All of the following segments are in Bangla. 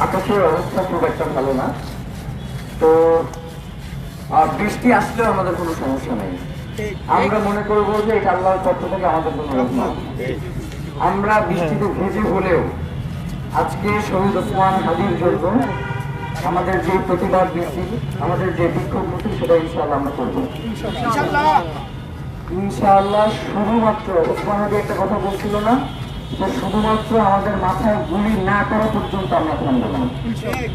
আকাশের অবস্থা খুব একটা ভালো না। তো বৃষ্টি আসলেও আমাদের কোনো সমস্যা নেই। আমরা মনে করবো যে এটা আল্লাহর পক্ষ থেকে আমাদের জন্য রহমত। আমরা বৃষ্টিতে ভিজে হলেও আজকে শহীদ ওসমান হাদির জন্য আমাদের যে প্রতিবাদ মিছিল, আমাদের যে বিক্ষোভ মিছিল, সেটা ইনশাআল্লাহ আমরা করবো ইনশাআল্লাহ। শুধুমাত্র ওসমান হাদি একটা কথা বলছিল না যে শুধুমাত্র আমাদের মাথায় গুলি না করা পর্যন্ত আমরা থামবো না।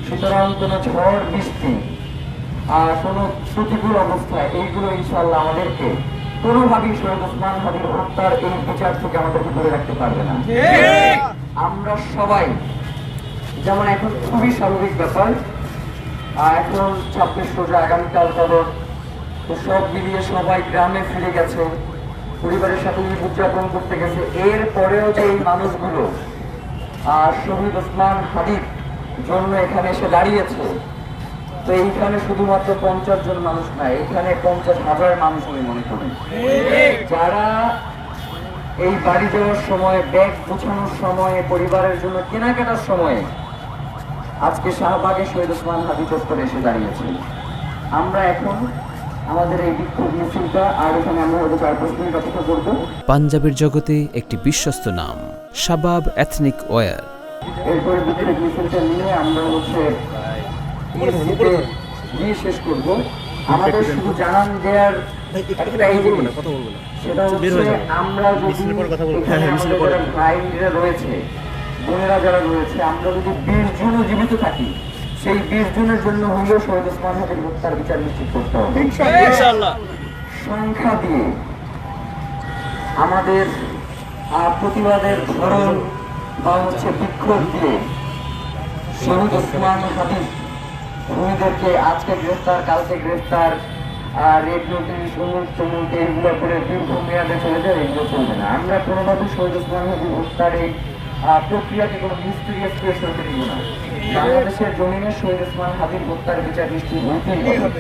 সুতরাং কোনো ঝড় বৃষ্টি আর কোনো প্রতিকূল অবস্থায় এইগুলো ইনশাআল্লাহ আমাদেরকে কোনোভাবেই শহীদ ওসমান হাদির হত্যার এই বিচার থেকে আমাদেরকে ধরে রাখতে পারবে না। আমরা সবাই যেমন এখন খুবই স্বাভাবিক ব্যাপার, এখন 26 রোজা, আগামীকাল কদর, তো সব মিলিয়ে সবাই গ্রামে ফিরে গেছে, পরিবারের সাথে ঈদ উদযাপন করতে গেছে। এর পরেও যে এই মানুষগুলো শহীদ ওসমান হাদির জন্য এখানে এসে দাঁড়িয়েছে, তো এইখানে শুধুমাত্র 50 জন মানুষ না, এখানে 50,000 মানুষ আমি মনে করি, যারা এই বাড়ি যাওয়ার সময়, ব্যাগ গোছানোর সময়, পরিবারের জন্য কেনাকাটার সময় আজকে শাহবাগে শহীদ ওসমান হাদি চত্বরে এসে দাঁড়িয়েছে। আমরা এখন আমাদের এই বিক্ষোভ মিছিলটা, আর এখানে আমরা হয়তো 4-5 মিনিট অপেক্ষা করবো। পাঞ্জাবের জগতে একটি বিশ্বস্ত নাম, শাবাব এথনিক ওয়্যার। এরপরে বিক্ষোভ মিছিলটা নিয়ে আমরা দিয়ে শেষ করবো। আমাদের শুধু জানান দেওয়ার একটাই জিনিস, সেটা হচ্ছে আমরা যদি ভাইরা রয়েছে, বোনেরা যারা রয়েছে, আমরা যদি 20 জনও জীবিত থাকি, সেই 20 জনের জন্য হলেও শহীদ ওসমান হাদির হত্যার বিচার নিশ্চিত করতে হবে। সংখ্যা দিয়ে আমাদের প্রতিবাদের ধরন বা বিক্ষোভ দিয়ে শহীদ ওসমান হাদি ভূমিদেরকে আজকে গ্রেফতার, কালকে গ্রেফতার, রেড নোটিশ, তমুক এগুলো করে দীর্ঘ মেয়াদে চলে যায়, এগুলো চলবে না। আমরা কোনোভাবে শহীদ ওসমান হাদি হত্যার এই প্রক্রিয়াকে কোনো মিস্টিরিয়াস কেস হতে দিব না। বাংলাদেশের জমিনে শহীদ ওসমান হাদির হত্যার বিচার নিশ্চিত হতেই হবে।